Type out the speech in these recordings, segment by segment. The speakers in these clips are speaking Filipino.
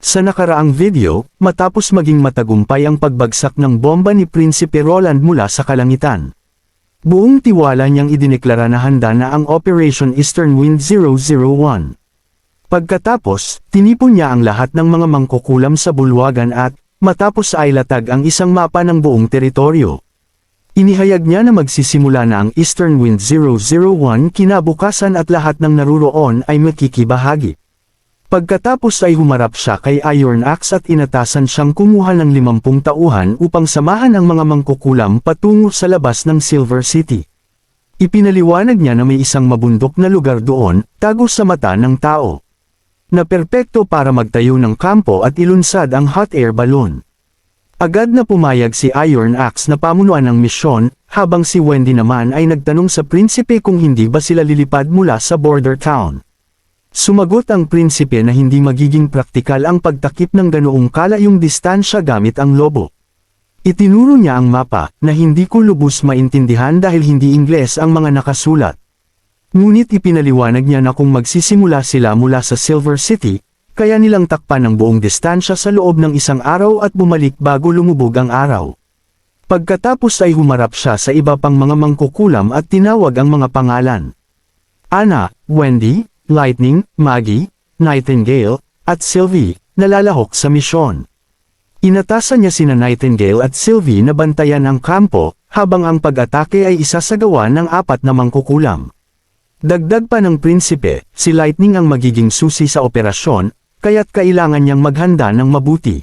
Sa nakaraang video, matapos maging matagumpay ang pagbagsak ng bomba ni Prinsipe Roland mula sa kalangitan, buong tiwala niyang idineklara na handa na ang Operation Eastern Wind 001. Pagkatapos, tinipon niya ang lahat ng mga mangkukulam sa bulwagan at, matapos ay latag ang isang mapa ng buong teritoryo. Inihayag niya na magsisimula na ang Eastern Wind 001 kinabukasan at lahat ng naruroon ay makikibahagi. Pagkatapos ay humarap siya kay Iron Axe at inatasan siyang kumuha ng 50 tauhan upang samahan ang mga mangkukulam patungo sa labas ng Silver City. Ipinaliwanag niya na may isang mabundok na lugar doon, tago sa mata ng tao, na perpekto para magtayo ng kampo at ilunsad ang hot air balloon. Agad na pumayag si Iron Axe na pamunuan ng misyon, habang si Wendy naman ay nagtanong sa prinsipe kung hindi ba sila lilipad mula sa border town. Sumagot ang prinsipe na hindi magiging praktikal ang pagtakip ng ganoong kalayong distansya gamit ang lobo. Itinuro niya ang mapa, na hindi ko lubos maintindihan dahil hindi Ingles ang mga nakasulat. Ngunit ipinaliwanag niya na kung magsisimula sila mula sa Silver City, kaya nilang takpan ang buong distansya sa loob ng isang araw at bumalik bago lumubog ang araw. Pagkatapos ay humarap siya sa iba pang mga mangkukulam at tinawag ang mga pangalan. Anna, Wendy, Lightning, Maggie, Nightingale, at Sylvie, nalalahok sa misyon. Inatasan niya sina Nightingale at Sylvie na bantayan ang kampo, habang ang pag-atake ay isasagawa ng 4 na mangkukulam. Dagdag pa ng prinsipe, si Lightning ang magiging susi sa operasyon, kaya't kailangan niyang maghanda ng mabuti.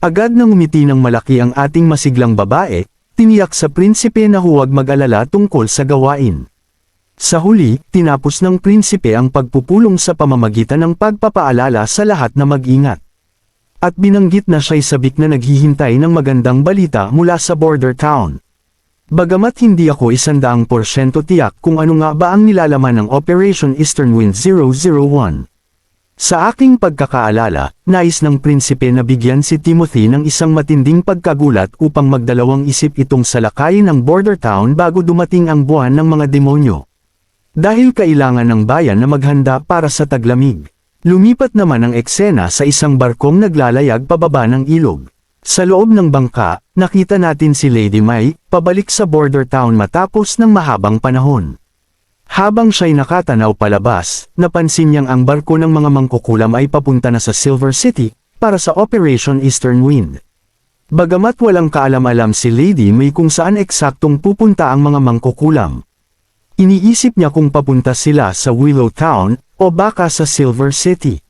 Agad nang umiti ng malaki ang ating masiglang babae, tiniyak sa prinsipe na huwag mag-alala tungkol sa gawain. Sa huli, tinapos ng prinsipe ang pagpupulong sa pamamagitan ng pagpapaalala sa lahat na mag-ingat. At binanggit na siya'y sabik na naghihintay ng magandang balita mula sa border town. Bagamat hindi ako 100% tiyak kung ano nga ba ang nilalaman ng Operation Eastern Wind 001. Sa aking pagkakaalala, nais ng prinsipe na bigyan si Timothy ng isang matinding pagkagulat upang magdalawang isip itong salakayin ng border town bago dumating ang buwan ng mga demonyo. Dahil kailangan ng bayan na maghanda para sa taglamig. Lumipat naman ang eksena sa isang barkong naglalayag pababa ng ilog. Sa loob ng bangka, nakita natin si Lady May, pabalik sa border town matapos ng mahabang panahon. Habang siya'y nakatanaw palabas, napansin niyang ang barko ng mga mangkukulam ay papunta na sa Silver City, para sa Operation Eastern Wind. Bagamat walang kaalam-alam si Lady May kung saan eksaktong pupunta ang mga mangkukulam. Iniisip niya kung papunta sila sa Willow Town, o baka sa Silver City.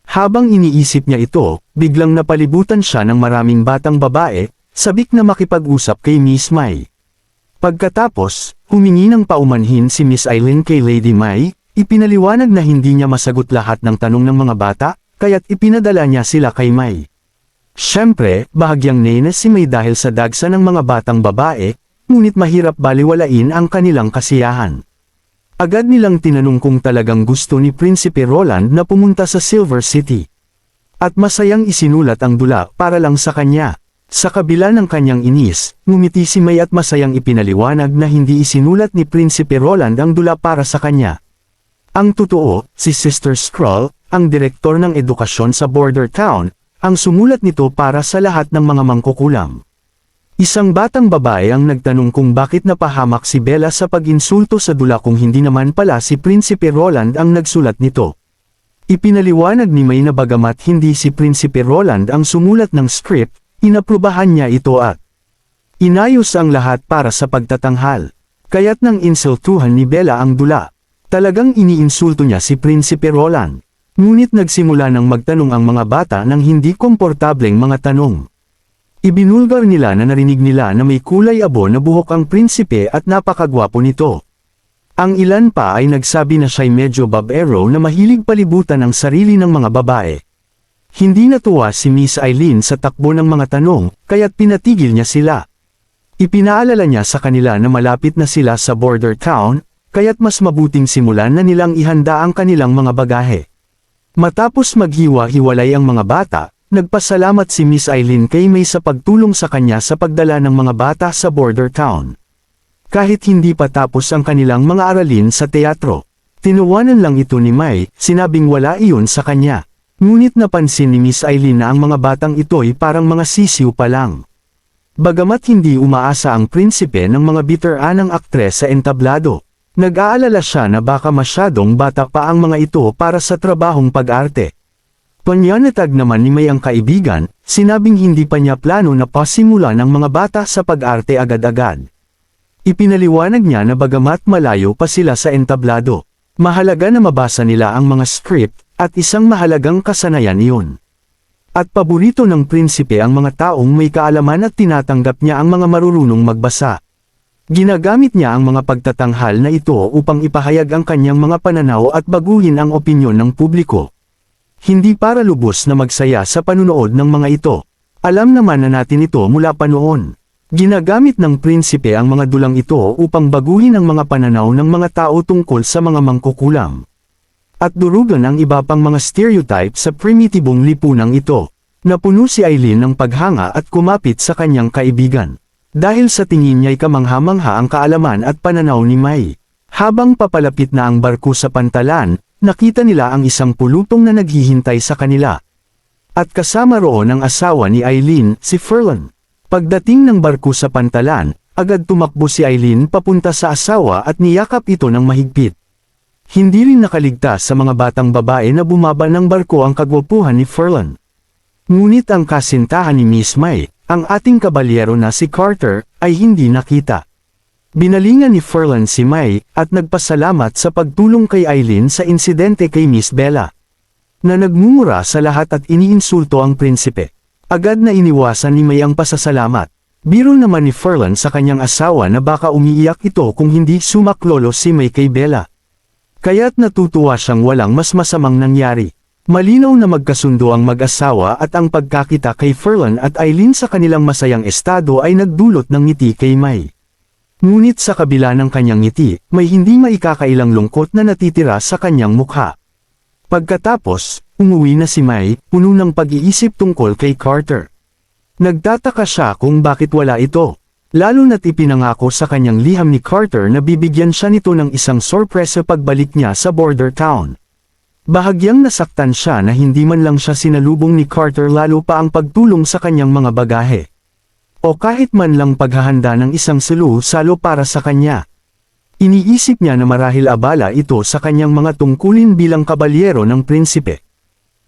Habang iniisip niya ito, biglang napalibutan siya ng maraming batang babae, sabik na makipag-usap kay Miss May. Pagkatapos, humingi ng paumanhin si Miss Eileen kay Lady May, ipinaliwanag na hindi niya masagot lahat ng tanong ng mga bata, kaya't ipinadala niya sila kay May. Siyempre, bahagyang nene si May dahil sa dagsa ng mga batang babae, ngunit mahirap baliwalain ang kanilang kasiyahan. Agad nilang tinanong kung talagang gusto ni Prinsipe Roland na pumunta sa Silver City. At masayang isinulat ang dula para lang sa kanya. Sa kabila ng kanyang inis, ngumiti si May at masayang ipinaliwanag na hindi isinulat ni Prinsipe Roland ang dula para sa kanya. Ang totoo, si Sister Scroll, ang direktor ng edukasyon sa border town, ang sumulat nito para sa lahat ng mga mangkukulam. Isang batang babae ang nagtanong kung bakit napahamak si Bella sa pag-insulto sa dula kung hindi naman pala si Prinsipe Roland ang nagsulat nito. Ipinaliwanag ni May na bagamat hindi si Prinsipe Roland ang sumulat ng script, inaprubahan niya ito at inayos ang lahat para sa pagtatanghal. Kaya't nang insultuhan ni Bella ang dula, talagang iniinsulto niya si Prinsipe Roland. Ngunit nagsimula ng magtanong ang mga bata ng hindi komportableng mga tanong. Ibinulgar nila na narinig nila na may kulay abo na buhok ang prinsipe at napakagwapo nito. Ang ilan pa ay nagsabi na siya'y medyo babaero na mahilig palibutan ang sarili ng mga babae. Hindi natuwa si Miss Eileen sa takbo ng mga tanong, kaya't pinatigil niya sila. Ipinaalala niya sa kanila na malapit na sila sa border town, kaya't mas mabuting simulan na nilang ihanda ang kanilang mga bagahe. Matapos maghiwa-hiwalay ang mga bata, nagpasalamat si Miss Eileen kay May sa pagtulong sa kanya sa pagdala ng mga bata sa border town. Kahit hindi pa tapos ang kanilang mga aralin sa teatro, tinuwanan lang ito ni May, sinabing wala iyon sa kanya. Ngunit napansin ni Miss Eileen na ang mga batang ito'y parang mga sisiw pa lang. Bagamat hindi umaasa ang prinsipe ng mga biteranang aktres sa entablado, nag-aalala siya na baka masyadong bata pa ang mga ito para sa trabahong pag-arte. Panyanatag naman ni May ang kaibigan, sinabing hindi pa niya plano na pasimulan ng mga bata sa pag-arte agad-agad. Ipinaliwanag niya na bagamat malayo pa sila sa entablado, mahalaga na mabasa nila ang mga script, at isang mahalagang kasanayan iyon. At paborito ng prinsipe ang mga taong may kaalaman at tinatanggap niya ang mga marurunong magbasa. Ginagamit niya ang mga pagtatanghal na ito upang ipahayag ang kanyang mga pananaw at baguhin ang opinyon ng publiko. Hindi para lubos na magsaya sa panunood ng mga ito. Alam naman na natin ito mula pa noon. Ginagamit ng prinsipe ang mga dulang ito upang baguhin ang mga pananaw ng mga tao tungkol sa mga mangkukulam. At durugan ang iba pang mga stereotype sa primitibong lipunang ito. Napuno si Eileen ng paghanga at kumapit sa kanyang kaibigan. Dahil sa tingin niya'y kamangha-mangha ang kaalaman at pananaw ni May. Habang papalapit na ang barko sa pantalan, nakita nila ang isang pulutong na naghihintay sa kanila. At kasama roon ang asawa ni Eileen, si Ferlan. Pagdating ng barko sa pantalan, agad tumakbo si Eileen papunta sa asawa at niyakap ito ng mahigpit. Hindi rin nakaligtas sa mga batang babae na bumaba ng barko ang kagwapuhan ni Ferlan. Ngunit ang kasintahan ni Miss May, ang ating kabalyero na si Carter, ay hindi nakita. Binalingan ni Ferlan si May, at nagpasalamat sa pagtulong kay Eileen sa insidente kay Miss Bella. Na nagmumura sa lahat at iniinsulto ang prinsipe. Agad na iniwasan ni May ang pasasalamat. Biro naman ni Ferlan sa kanyang asawa na baka umiiyak ito kung hindi sumaklolo si May kay Bella. Kaya't natutuwa siyang walang mas masamang nangyari. Malinaw na magkasundo ang mag-asawa at ang pagkakita kay Ferlan at Eileen sa kanilang masayang estado ay nagdulot ng ngiti kay May. Ngunit sa kabila ng kanyang ngiti, may hindi maikakailang lungkot na natitira sa kanyang mukha. Pagkatapos, umuwi na si May, puno ng pag-iisip tungkol kay Carter. Nagtataka siya kung bakit wala ito. Lalo na't ipinangako sa kanyang liham ni Carter na bibigyan siya nito ng isang sorpresa pagbalik niya sa border town. Bahagyang nasaktan siya na hindi man lang siya sinalubong ni Carter lalo pa ang pagtulong sa kanyang mga bagahe. O kahit man lang paghahanda ng isang salo para sa kanya. Iniisip niya na marahil abala ito sa kanyang mga tungkulin bilang kabalyero ng prinsipe.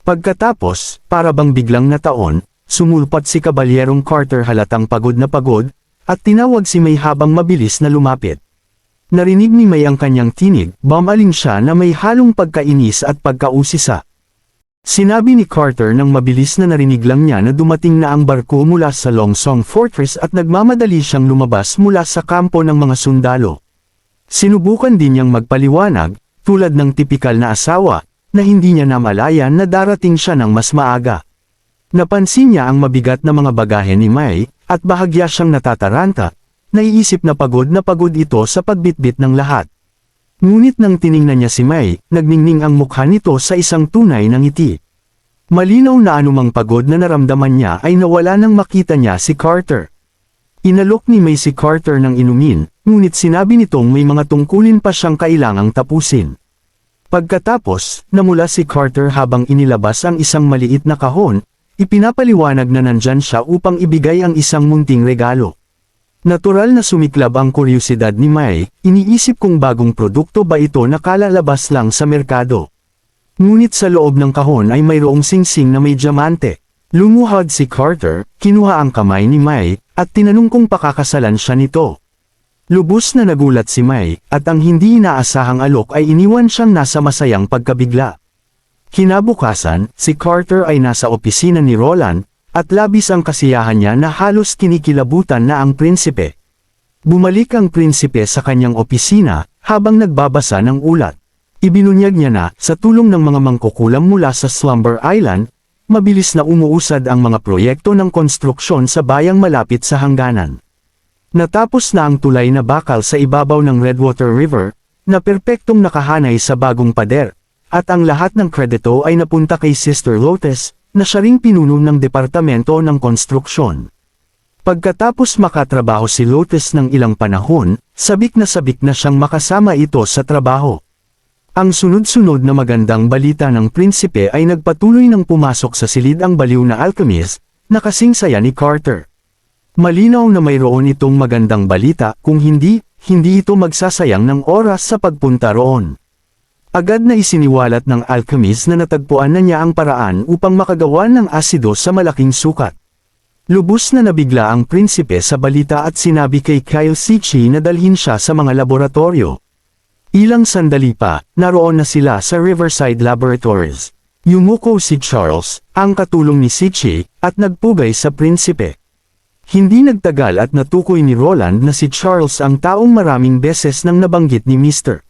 Pagkatapos, para bang biglang nataon, sumulpat si kabalyerong Carter halatang pagod na pagod, at tinawag si May habang mabilis na lumapit. Narinig ni May ang kanyang tinig, bumaling siya na may halong pagkainis at pagkausisa. Sinabi ni Carter nang mabilis na narinig lang niya na dumating na ang barko mula sa Longsong Fortress at nagmamadali siyang lumabas mula sa kampo ng mga sundalo. Sinubukan din niyang magpaliwanag, tulad ng tipikal na asawa, na hindi niya namalayan na darating siya ng mas maaga. Napansin niya ang mabigat na mga bagahe ni May, at bahagya siyang natataranta, naiisip na pagod ito sa pagbitbit ng lahat. Ngunit nang tiningnan niya si May, nagningning ang mukha nito sa isang tunay na ngiti. Malinaw na anumang pagod na naramdaman niya ay nawala nang makita niya si Carter. Inalok ni May si Carter ng inumin, ngunit sinabi nitong may mga tungkulin pa siyang kailangang tapusin. Pagkatapos, namula si Carter habang inilabas ang isang maliit na kahon, ipinapaliwanag na nandyan siya upang ibigay ang isang munting regalo. Natural na sumiklab ang kuryosidad ni May, iniisip kung bagong produkto ba ito na kalalabas lang sa merkado. Ngunit sa loob ng kahon ay mayroong singsing na may diamante. Lumuhod si Carter, kinuha ang kamay ni May, at tinanong kung pakakasalan siya nito. Lubos na nagulat si May, at ang hindi inaasahang alok ay iniwan siyang nasa masayang pagkabigla. Kinabukasan, si Carter ay nasa opisina ni Roland, at labis ang kasiyahan niya na halos kinikilabutan na ang prinsipe. Bumalik ang prinsipe sa kanyang opisina, habang nagbabasa ng ulat. Ibinunyag niya na, sa tulong ng mga mangkukulam mula sa Slumber Island, mabilis na umuusad ang mga proyekto ng konstruksyon sa bayang malapit sa hangganan. Natapos na ang tulay na bakal sa ibabaw ng Redwater River, na perpektong nakahanay sa bagong pader, at ang lahat ng kredito ay napunta kay Sister Lotus, na siya ring pinuno ng departamento ng konstruksyon. Pagkatapos makatrabaho si Lotus ng ilang panahon, sabik na siyang makasama ito sa trabaho. Ang sunod-sunod na magandang balita ng prinsipe ay nagpatuloy ng pumasok sa silid ang baliw na alchemist, na kasing saya ni Carter. Malinaw na mayroon itong magandang balita, kung hindi ito magsasayang ng oras sa pagpunta roon. Agad na isiniwalat ng alchemist na natagpuan na niya ang paraan upang makagawa ng asido sa malaking sukat. Lubos na nabigla ang prinsipe sa balita at sinabi kay Kyle Sichi na dalhin siya sa mga laboratorio. Ilang sandali pa, naroon na sila sa Riverside Laboratories. Yumuko si Charles, ang katulong ni Sichi, at nagpugay sa prinsipe. Hindi nagtagal at natukoy ni Roland na si Charles ang taong maraming beses nang nabanggit ni Mr.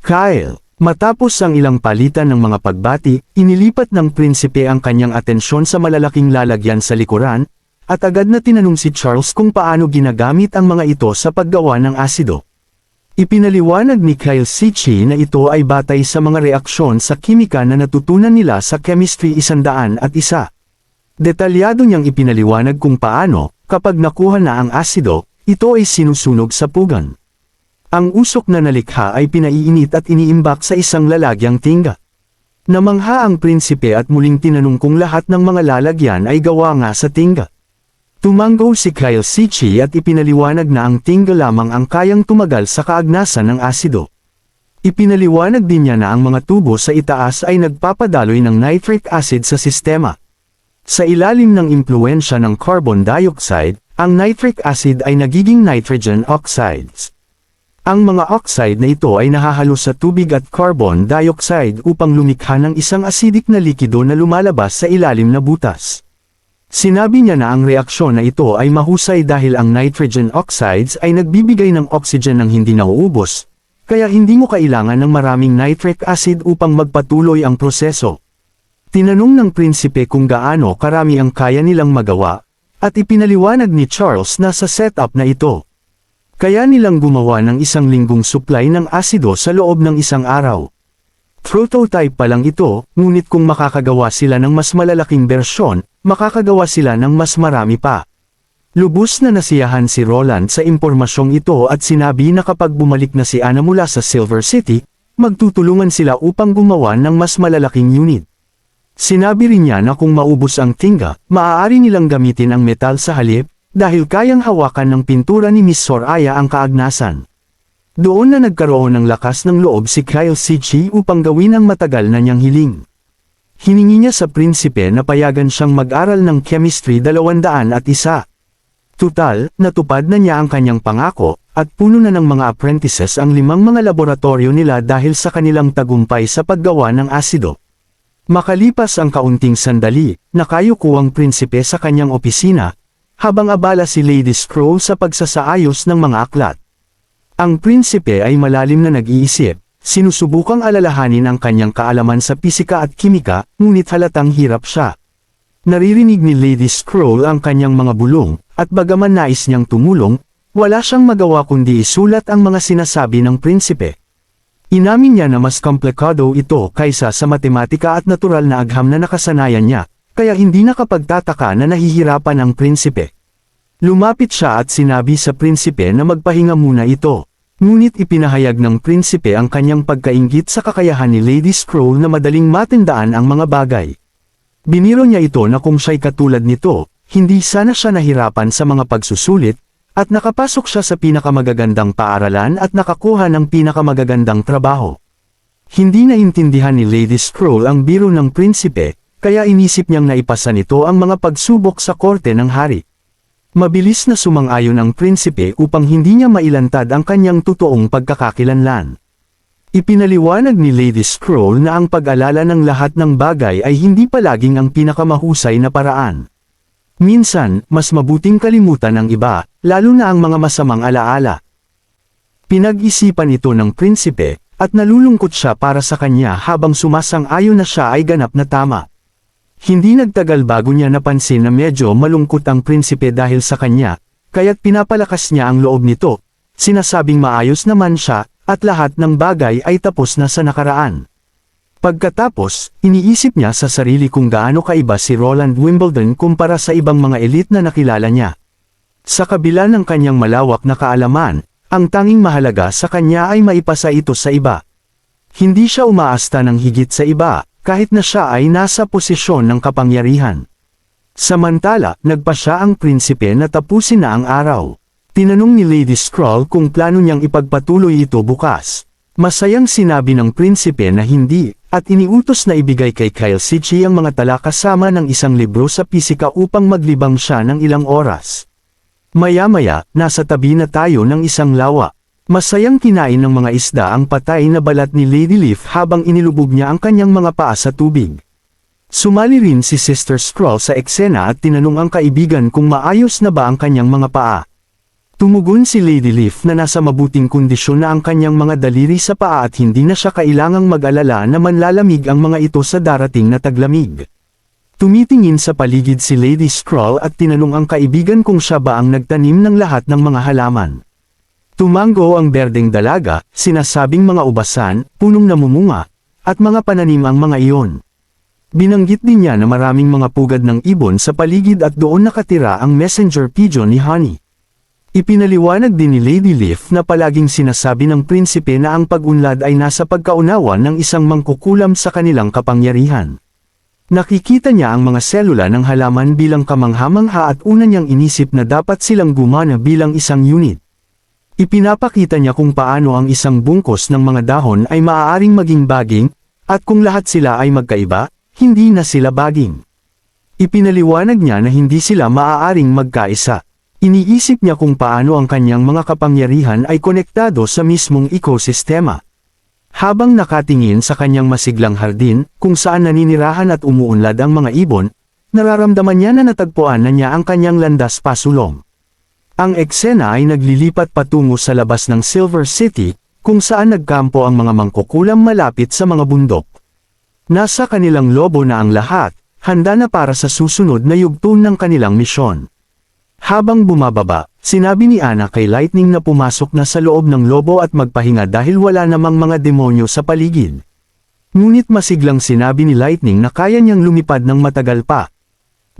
Kyle. Matapos ang ilang palitan ng mga pagbati, inilipat ng prinsipe ang kanyang atensyon sa malalaking lalagyan sa likuran, at agad na tinanong si Charles kung paano ginagamit ang mga ito sa paggawa ng asido. Ipinaliwanag ni Kyle Sichi na ito ay batay sa mga reaksyon sa kimika na natutunan nila sa Chemistry 101. Detalyado niyang ipinaliwanag kung paano, kapag nakuha na ang asido, ito ay sinusunog sa pugan. Ang usok na nalikha ay pinaiinit at iniimbak sa isang lalagyang tingga. Namangha ang prinsipe at muling tinanong kung lahat ng mga lalagyan ay gawa nga sa tingga. Tumango si Kyle Sichi at ipinaliwanag na ang tingga lamang ang kayang tumagal sa kaagnasan ng asido. Ipinaliwanag din niya na ang mga tubo sa itaas ay nagpapadaloy ng nitric acid sa sistema. Sa ilalim ng impluensya ng carbon dioxide, ang nitric acid ay nagiging nitrogen oxides. Ang mga oxide na ito ay nahahalo sa tubig at carbon dioxide upang lumikha ng isang acidic na likido na lumalabas sa ilalim na butas. Sinabi niya na ang reaksyon na ito ay mahusay dahil ang nitrogen oxides ay nagbibigay ng oxygen ng hindi nauubos, kaya hindi mo kailangan ng maraming nitric acid upang magpatuloy ang proseso. Tinanong ng prinsipe kung gaano karami ang kaya nilang magawa, at ipinaliwanag ni Charles na sa setup na ito. Kaya nilang gumawa ng isang linggong supply ng asido sa loob ng isang araw. Prototype pa lang ito, ngunit kung makakagawa sila ng mas malalaking bersyon, makakagawa sila ng mas marami pa. Lubos na nasiyahan si Roland sa impormasyong ito at sinabi na kapag bumalik na si Anna mula sa Silver City, magtutulungan sila upang gumawa ng mas malalaking unit. Sinabi rin niya na kung maubos ang tingga, maaari nilang gamitin ang metal sa halip, dahil kayang hawakan ng pintura ni Miss Soraya ang kaagnasan. Doon na nagkaroon ng lakas ng loob si Kyle Sichi upang gawin ang matagal na niyang hiling. Hiningi niya sa prinsipe na payagan siyang mag-aral ng Chemistry 201. Tutal, natupad na niya ang kanyang pangako, at puno na ng mga apprentices ang 5 mga laboratorio nila dahil sa kanilang tagumpay sa paggawa ng asido. Makalipas ang kaunting sandali, nakayuko ang prinsipe sa kanyang opisina, habang abala si Lady Scroll sa pagsasaayos ng mga aklat. Ang prinsipe ay malalim na nag-iisip, sinusubukang alalahanin ang kanyang kaalaman sa pisika at kimika, ngunit halatang hirap siya. Naririnig ni Lady Scroll ang kanyang mga bulong, at bagaman nais niyang tumulong, wala siyang magawa kundi isulat ang mga sinasabi ng prinsipe. Inamin niya na mas komplikado ito kaysa sa matematika at natural na agham na nakasanayan niya, kaya hindi nakapagtataka na nahihirapan ang prinsipe. Lumapit siya at sinabi sa prinsipe na magpahinga muna ito. Ngunit ipinahayag ng prinsipe ang kanyang pagkainggit sa kakayahan ni Lady Scroll na madaling matindaan ang mga bagay. Biniro niya ito na kung siya'y katulad nito, hindi sana siya nahirapan sa mga pagsusulit, at nakapasok siya sa pinakamagagandang paaralan at nakakuha ng pinakamagagandang trabaho. Hindi naintindihan ni Lady Scroll ang biro ng prinsipe, kaya inisip niyang naipasa nito ang mga pagsubok sa korte ng hari. Mabilis na sumang-ayon ang prinsipe upang hindi niya mailantad ang kanyang totoong pagkakakilanlan. Ipinaliwanag ni Lady Scroll na ang pag-alala ng lahat ng bagay ay hindi palaging ang pinakamahusay na paraan. Minsan, mas mabuting kalimutan ang iba, lalo na ang mga masamang alaala. Pinag-isipan ito ng prinsipe, at nalulungkot siya para sa kanya habang sumasang-ayon na siya ay ganap na tama. Hindi nagtagal bago niya napansin na medyo malungkot ang prinsipe dahil sa kanya, kaya't pinapalakas niya ang loob nito, sinasabing maayos naman siya, at lahat ng bagay ay tapos na sa nakaraan. Pagkatapos, iniisip niya sa sarili kung gaano kaiba si Roland Wimbledon kumpara sa ibang mga elite na nakilala niya. Sa kabila ng kanyang malawak na kaalaman, ang tanging mahalaga sa kanya ay maipasa ito sa iba. Hindi siya umaasta ng higit sa iba, kahit na siya ay nasa posisyon ng kapangyarihan. Samantala, nagpa siya ang prinsipe na tapusin na ang araw. Tinanong ni Lady Skrull kung plano niyang ipagpatuloy ito bukas. Masayang sinabi ng prinsipe na hindi, at iniutos na ibigay kay Kyle Sichi ang mga tala kasama ng isang libro sa pisika upang maglibang siya ng ilang oras. Maya-maya, nasa tabi na tayo ng isang lawa. Masayang kinain ng mga isda ang patay na balat ni Lady Leaf habang inilubog niya ang kanyang mga paa sa tubig. Sumali rin si Sister Skrull sa eksena at tinanong ang kaibigan kung maayos na ba ang kanyang mga paa. Tumugon si Lady Leaf na nasa mabuting kondisyon na ang kanyang mga daliri sa paa at hindi na siya kailangang mag-alala na manlalamig ang mga ito sa darating na taglamig. Tumitingin sa paligid si Lady Skrull at tinanong ang kaibigan kung siya ba ang nagtanim ng lahat ng mga halaman. Tumango ang berdeng dalaga, sinasabing mga ubasan, punong namumunga, at mga pananim ang mga iyon. Binanggit din niya na maraming mga pugad ng ibon sa paligid at doon nakatira ang messenger pigeon ni Honey. Ipinaliwanag din ni Lady Leaf na palaging sinasabi ng prinsipe na ang pag-unlad ay nasa pagkaunawa ng isang mangkukulam sa kanilang kapangyarihan. Nakikita niya ang mga selula ng halaman bilang kamangha-mangha at una niyang inisip na dapat silang gumana bilang isang unit. Ipinapakita niya kung paano ang isang bungkos ng mga dahon ay maaaring maging baging, at kung lahat sila ay magkaiba, hindi na sila baging. Ipinaliwanag niya na hindi sila maaaring magkaisa. Iniisip niya kung paano ang kanyang mga kapangyarihan ay konektado sa mismong ekosistema. Habang nakatingin sa kanyang masiglang hardin, kung saan naninirahan at umuunlad ang mga ibon, nararamdaman niya na natagpuan na niya ang kanyang landas pasulong. Ang eksena ay naglilipat patungo sa labas ng Silver City, kung saan nagkampo ang mga mangkukulam malapit sa mga bundok. Nasa kanilang lobo na ang lahat, handa na para sa susunod na yugto ng kanilang misyon. Habang bumababa, sinabi ni Anna kay Lightning na pumasok na sa loob ng lobo at magpahinga dahil wala namang mga demonyo sa paligid. Ngunit masiglang sinabi ni Lightning na kaya niyang lumipad ng matagal pa.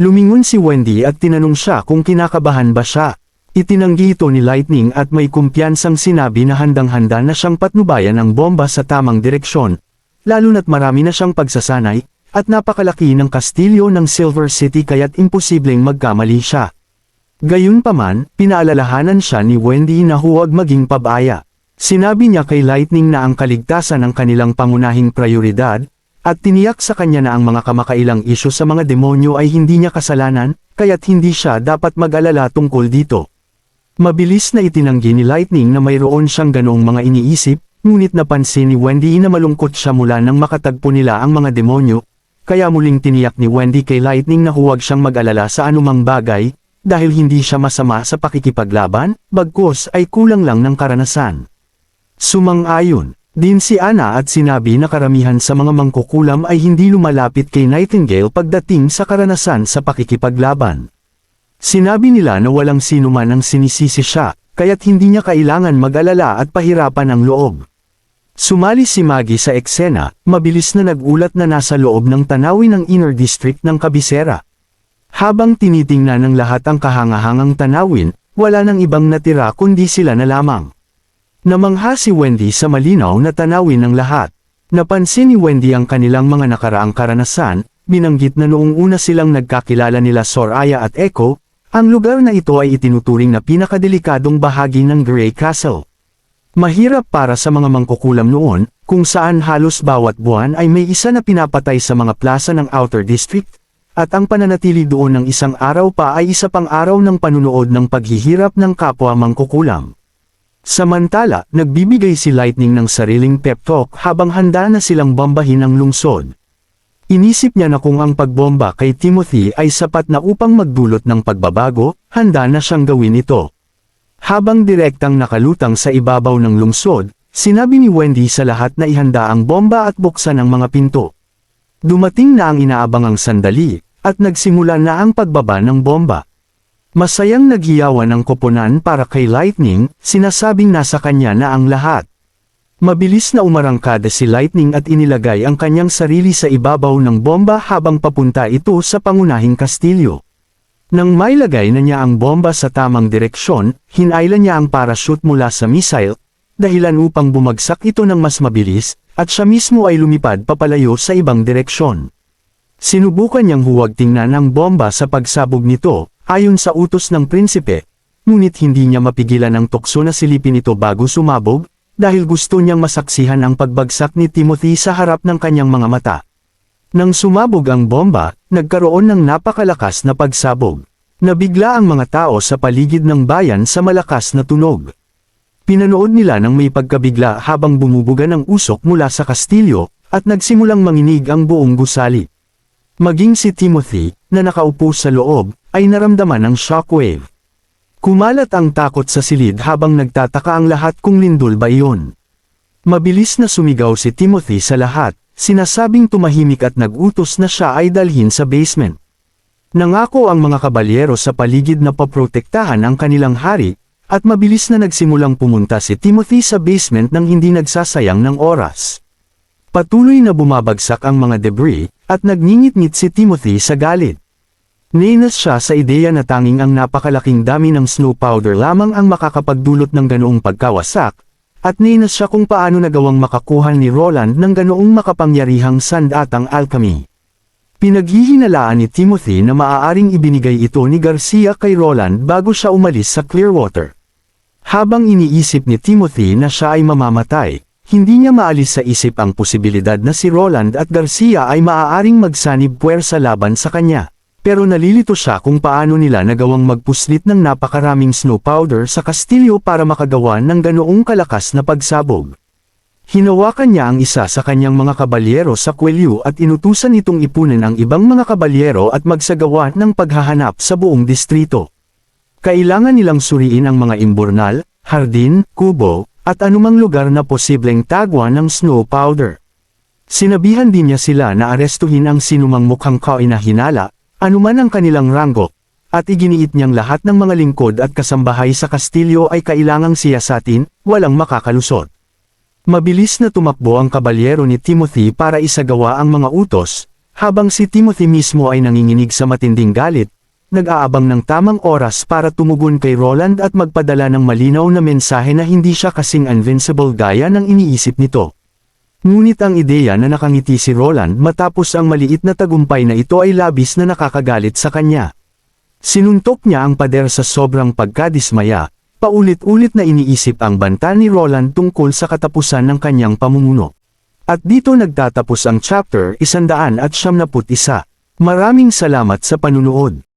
Lumingon si Wendy at tinanong siya kung kinakabahan ba siya. Itinanggi ito ni Lightning at may kumpiyansang sinabi na handang-handa na siyang patnubayan ang bomba sa tamang direksyon, lalo na't marami na siyang pagsasanay, at napakalaki ng kastilyo ng Silver City kaya't imposibleng magkamali siya. Gayunpaman, pinaalalahanan siya ni Wendy na huwag maging pabaya. Sinabi niya kay Lightning na ang kaligtasan ang kanilang pangunahing prioridad, at tiniyak sa kanya na ang mga kamakailang isyu sa mga demonyo ay hindi niya kasalanan, kaya't hindi siya dapat mag-alala tungkol dito. Mabilis na itinanggi ni Lightning na mayroon siyang ganoong mga iniisip, ngunit napansin ni Wendy na malungkot siya mula nang makatagpo nila ang mga demonyo, kaya muling tiniyak ni Wendy kay Lightning na huwag siyang mag-alala sa anumang bagay, dahil hindi siya masama sa pakikipaglaban, bagkus ay kulang lang ng karanasan. Sumang-ayon din si Anna at sinabi na karamihan sa mga mangkukulam ay hindi lumalapit kay Nightingale pagdating sa karanasan sa pakikipaglaban. Sinabi nila na walang sino man ang sinisisi siya, kaya't hindi niya kailangan mag-alala at pahirapan ang loob. Sumali si Maggie sa eksena, mabilis na nagulat na nasa loob ng tanawin ng Inner District ng Kabisera. Habang tinitingnan ng lahat ang kahangahangang tanawin, wala nang ibang natira kundi sila na lamang. Namangha si Wendy sa malinaw na tanawin ng lahat. Napansin ni Wendy ang kanilang mga nakaraang karanasan, binanggit na noong una silang nagkakilala nila Soraya at Echo, ang lugar na ito ay itinuturing na pinakadelikadong bahagi ng Grey Castle. Mahirap para sa mga mangkukulam noon, kung saan halos bawat buwan ay may isa na pinapatay sa mga plaza ng Outer District, at ang pananatili doon ng isang araw pa ay isa pang araw ng panunood ng paghihirap ng kapwa mangkukulam. Samantala, nagbibigay si Lightning ng sariling pep talk habang handa na silang bombahin ang lungsod. Inisip niya na kung ang pagbomba kay Timothy ay sapat na upang magdulot ng pagbabago, handa na siyang gawin ito. Habang direktang nakalutang sa ibabaw ng lungsod, sinabi ni Wendy sa lahat na ihanda ang bomba at buksan ang mga pinto. Dumating na ang inaabangang sandali, at nagsimula na ang pagbaba ng bomba. Masayang naghiyawan ang koponan para kay Lightning, sinasabing nasa kanya na ang lahat. Mabilis na umarangkada si Lightning at inilagay ang kanyang sarili sa ibabaw ng bomba habang papunta ito sa pangunahing kastilyo. Nang mailagay na niya ang bomba sa tamang direksyon, hinailan niya ang parachute mula sa missile, dahilan upang bumagsak ito ng mas mabilis, at siya mismo ay lumipad papalayo sa ibang direksyon. Sinubukan niyang huwag tingnan ang bomba sa pagsabog nito, ayon sa utos ng prinsipe, ngunit hindi niya mapigilan ang tukso na silipin ito bago sumabog, dahil gusto niyang masaksihan ang pagbagsak ni Timothy sa harap ng kanyang mga mata. Nang sumabog ang bomba, nagkaroon ng napakalakas na pagsabog. Nabigla ang mga tao sa paligid ng bayan sa malakas na tunog. Pinanood nila ng may pagkabigla habang bumubuga ng usok mula sa kastilyo, at nagsimulang manginig ang buong gusali. Maging si Timothy, na nakaupo sa loob, ay naramdaman ng shockwave. Kumalat ang takot sa silid habang nagtataka ang lahat kung lindol ba iyon. Mabilis na sumigaw si Timothy sa lahat, sinasabing tumahimik at nag-utos na siya ay dalhin sa basement. Nangako ang mga kabalyero sa paligid na paprotektahan ang kanilang hari, at mabilis na nagsimulang pumunta si Timothy sa basement nang hindi nagsasayang ng oras. Patuloy na bumabagsak ang mga debris, at nagngingit-ngit si Timothy sa galit. Nainis siya sa ideya na tanging ang napakalaking dami ng snow powder lamang ang makakapagdulot ng ganoong pagkawasak, at nainis siya kung paano nagawang makakuha ni Roland ng ganoong makapangyarihang sandatang alchemy. Pinaghihinalaan ni Timothy na maaaring ibinigay ito ni Garcia kay Roland bago siya umalis sa Clearwater. Habang iniisip ni Timothy na siya ay mamamatay, hindi niya maalis sa isip ang posibilidad na si Roland at Garcia ay maaaring magsanib puwersa laban sa kanya. Pero nalilito siya kung paano nila nagawang magpuslit ng napakaraming snow powder sa kastilyo para makagawa ng ganoong kalakas na pagsabog. Hinawakan niya ang isa sa kanyang mga kabalyero sa kwelyo at inutusan itong ipunin ang ibang mga kabalyero at magsagawa ng paghahanap sa buong distrito. Kailangan nilang suriin ang mga imburnal, hardin, kubo, at anumang lugar na posibleng tagwa ng snow powder. Sinabihan din niya sila na arestuhin ang sinumang mukhang kainahinala, anuman ang kanilang ranggo, at iginiit niyang lahat ng mga lingkod at kasambahay sa kastilyo ay kailangang siyasatin, walang makakalusot. Mabilis na tumakbo ang kabalyero ni Timothy para isagawa ang mga utos, habang si Timothy mismo ay nanginginig sa matinding galit, nag-aabang ng tamang oras para tumugon kay Roland at magpadala ng malinaw na mensahe na hindi siya kasing invincible gaya ng iniisip nito. Ngunit ang ideya na nakangiti si Roland matapos ang maliit na tagumpay na ito ay labis na nakakagalit sa kanya. Sinuntok niya ang pader sa sobrang pagkadismaya, paulit-ulit na iniisip ang banta ni Roland tungkol sa katapusan ng kanyang pamumuno. At dito nagtatapos ang chapter 171. Maraming salamat sa panunood.